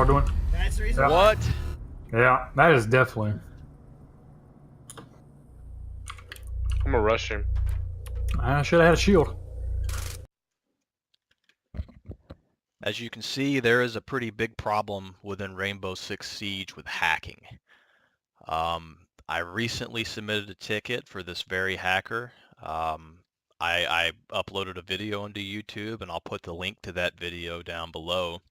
y'all doing? That's the reason Yeah. why. What? Yeah, that is definitely. I'm gonna rush him. I should have had a shield. As you can see, there is a pretty big problem within Rainbow Six Siege with hacking. I recently submitted a ticket for this very hacker. I uploaded a video onto YouTube, and I'll put the link to that video down below.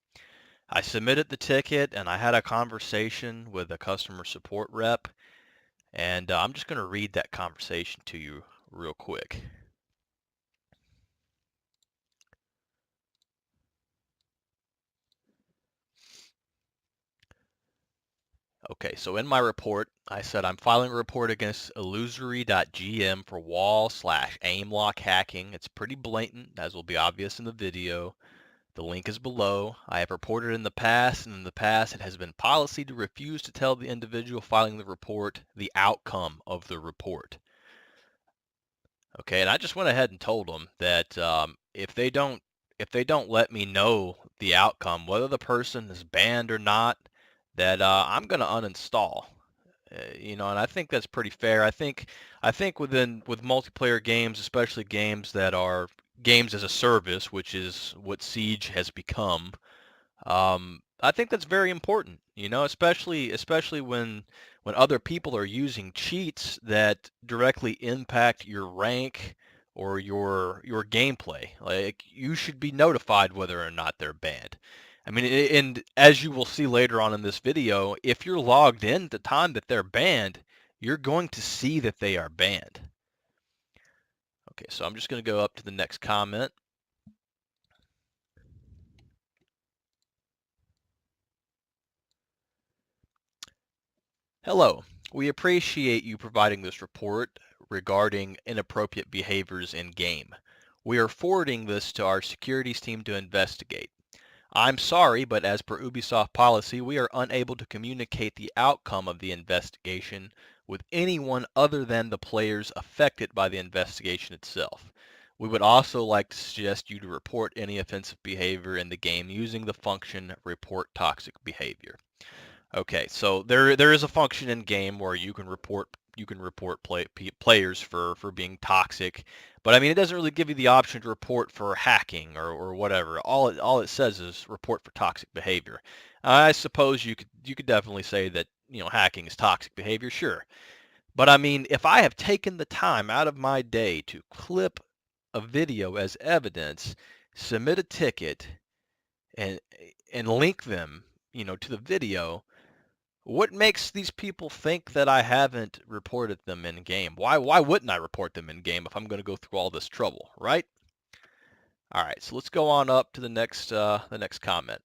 I submitted the ticket, and I had a conversation with a customer support rep, and I'm just going to read that conversation to you real quick. Okay, so in my report, I said I'm filing a report against illusory.gm for wall/aimlock hacking. It's pretty blatant, as will be obvious in the video. The link is below. I have reported in the past, and in the past it has been policy to refuse to tell the individual filing the report the outcome of the report. Okay, and I just went ahead and told them that if they don't let me know the outcome, whether the person is banned or not, that I'm going to uninstall. And I think that's pretty fair. I think with multiplayer games, especially games that are games as a service, which is what Siege has become, I think that's very important. Especially when other people are using cheats that directly impact your rank or your gameplay. Like, you should be notified whether or not they're banned. I mean, and as you will see later on in this video, if you're logged in at the time that they're banned, you're going to see that they are banned. Okay, so I'm just going to go up to the next comment. Hello, we appreciate you providing this report regarding inappropriate behaviors in game. We are forwarding this to our securities team to investigate. I'm sorry, but as per Ubisoft policy, we are unable to communicate the outcome of the investigation with anyone other than the players affected by the investigation itself. We would also like to suggest you to report any offensive behavior in the game using the function report toxic behavior. Okay, so there is a function in game where you can report players for being toxic, but I mean, it doesn't really give you the option to report for hacking or whatever. All it says is report for toxic behavior. I suppose you could definitely say that hacking is toxic behavior, sure. But I mean, if I have taken the time out of my day to clip a video as evidence, submit a ticket, and link them, to the video, what makes these people think that I haven't reported them in game? Why wouldn't I report them in game if I'm going to go through all this trouble, right? All right, so let's go on up to the next comment.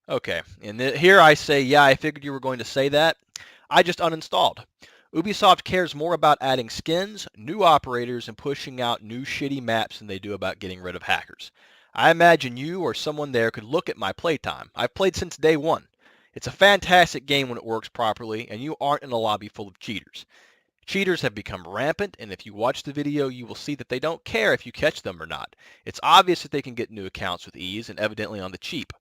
Okay, and here I say, yeah, I figured you were going to say that. I just uninstalled. Ubisoft cares more about adding skins, new operators, and pushing out new shitty maps than they do about getting rid of hackers. I imagine you or someone there could look at my playtime. I've played since day one. It's a fantastic game when it works properly, and you aren't in a lobby full of cheaters. Cheaters have become rampant, and if you watch the video, you will see that they don't care if you catch them or not. It's obvious that they can get new accounts with ease, and evidently on the cheap.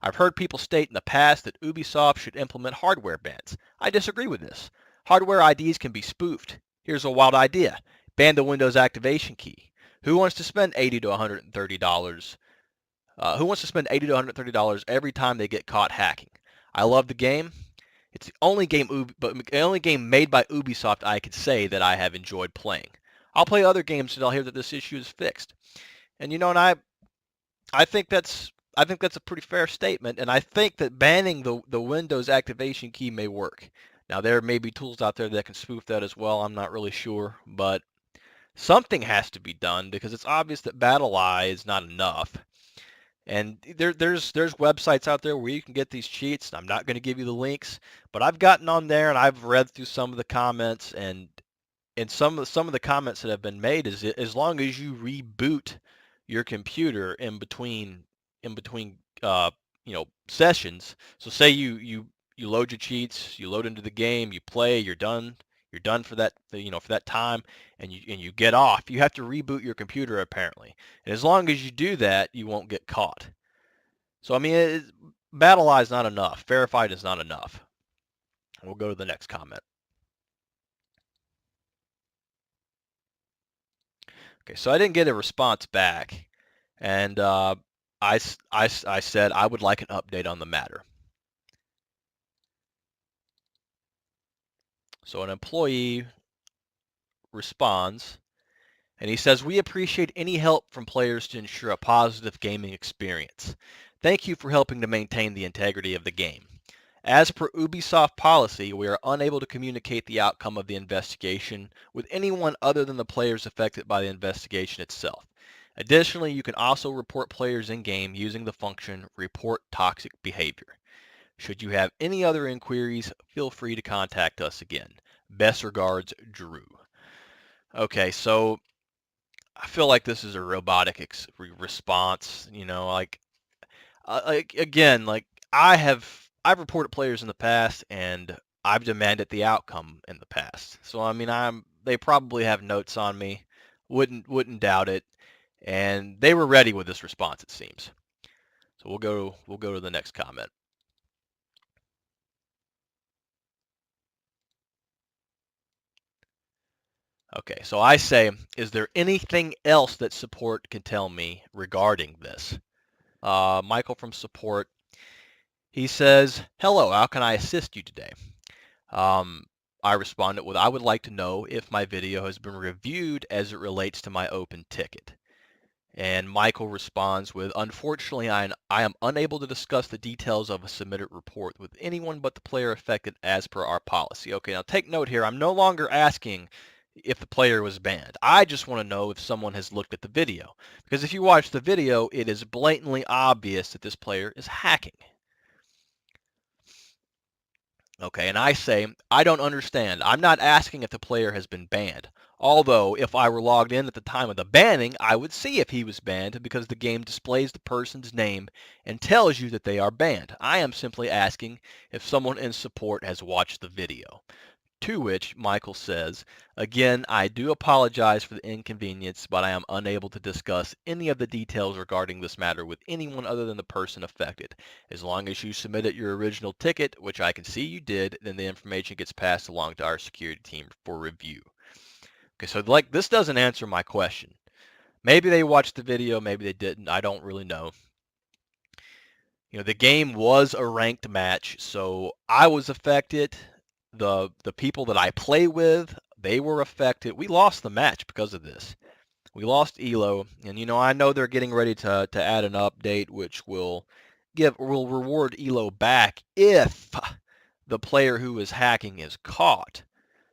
I've heard people state in the past that Ubisoft should implement hardware bans. I disagree with this. Hardware IDs can be spoofed. Here's a wild idea. Ban the Windows activation key. Who wants to spend $80 to $130? Who wants to spend $80 to $130 every time they get caught hacking? I love the game. It's the only game made by Ubisoft I could say that I have enjoyed playing. I'll play other games and I'll hear that this issue is fixed. And I think that's a pretty fair statement, and I think that banning the Windows activation key may work. Now, there may be tools out there that can spoof that as well. I'm not really sure, but something has to be done because it's obvious that BattlEye is not enough. And there's websites out there where you can get these cheats. I'm not going to give you the links, but I've gotten on there and I've read through some of the comments, and some of the comments that have been made is as long as you reboot your computer in between sessions. So say you load your cheats, you load into the game, you play, you're done you're done for that, for that time, and you get off, you have to reboot your computer apparently. And as long as you do that, you won't get caught. So I mean, BattleEye is not enough. Verified is not enough. We'll go to the next comment. Okay, so I didn't get a response back, and I said I would like an update on the matter. So an employee responds, and he says, "We appreciate any help from players to ensure a positive gaming experience. Thank you for helping to maintain the integrity of the game. As per Ubisoft policy, we are unable to communicate the outcome of the investigation with anyone other than the players affected by the investigation itself. Additionally, you can also report players in-game using the function Report Toxic Behavior. Should you have any other inquiries, feel free to contact us again. Best regards, Drew." Okay, so I feel like this is a robotic response. Again, like I've reported players in the past, and I've demanded the outcome in the past. So I mean, they probably have notes on me. Wouldn't doubt it. And they were ready with this response, it seems. So we'll go to the next comment. Okay, so I say, is there anything else that support can tell me regarding this? Michael from support, he says, "Hello, how can I assist you today?" I responded with, "I would like to know if my video has been reviewed as it relates to my open ticket." And Michael responds with, "Unfortunately, I am unable to discuss the details of a submitted report with anyone but the player affected as per our policy." Okay, now take note here. I'm no longer asking if the player was banned. I just want to know if someone has looked at the video. Because if you watch the video, it is blatantly obvious that this player is hacking. Okay, and I say, I don't understand. I'm not asking if the player has been banned. Although, if I were logged in at the time of the banning, I would see if he was banned because the game displays the person's name and tells you that they are banned. I am simply asking if someone in support has watched the video. To which Michael says, "Again, I do apologize for the inconvenience, but I am unable to discuss any of the details regarding this matter with anyone other than the person affected. As long as you submitted your original ticket, which I can see you did, then the information gets passed along to our security team for review." Okay, so like this doesn't answer my question. Maybe they watched the video, maybe they didn't. I don't really know. The game was a ranked match, so I was affected. The people that I play with, they were affected. We lost the match because of this. We lost Elo, and I know they're getting ready to add an update which will reward Elo back if the player who is hacking is caught.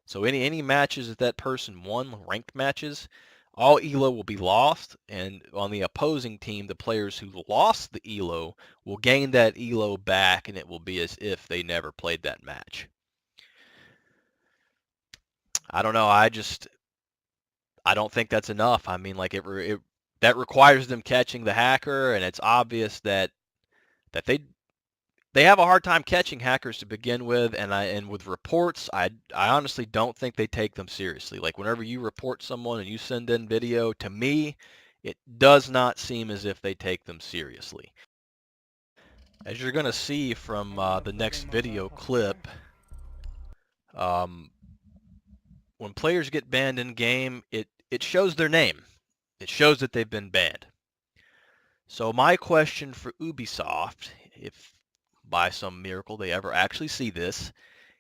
So any matches that person won, ranked matches, all Elo will be lost, and on the opposing team, the players who lost the Elo will gain that Elo back, and it will be as if they never played that match. I don't know. I don't think that's enough. I mean, like that requires them catching the hacker, and it's obvious that they have a hard time catching hackers to begin with, and with reports, I honestly don't think they take them seriously. Like whenever you report someone and you send in video, to me, it does not seem as if they take them seriously. As you're going to see from the next video clip, when players get banned in game, it shows their name. It shows that they've been banned. So my question for Ubisoft, if by some miracle they ever actually see this,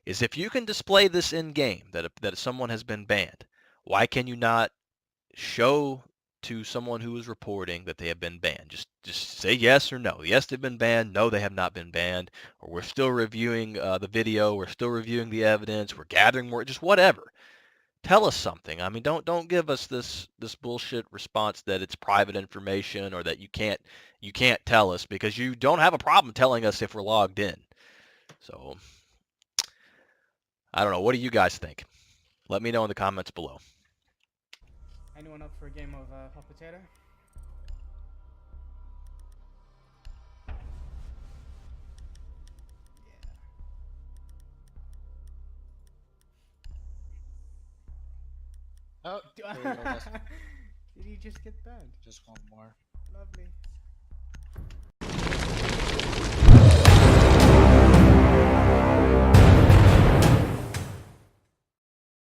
is if you can display this in game that someone has been banned, why can you not show to someone who is reporting that they have been banned? Just say yes or no. Yes, they've been banned. No, they have not been banned. Or we're still reviewing the video. We're still reviewing the evidence. We're gathering more. Just whatever. Tell us something. I mean, don't give us this bullshit response that it's private information or that you can't tell us, because you don't have a problem telling us if we're logged in. So I don't know. What do you guys think? Let me know in the comments below. Anyone up for a game of hot potato? Oh, there we go. That's Did he just get banned? just one more. Lovely.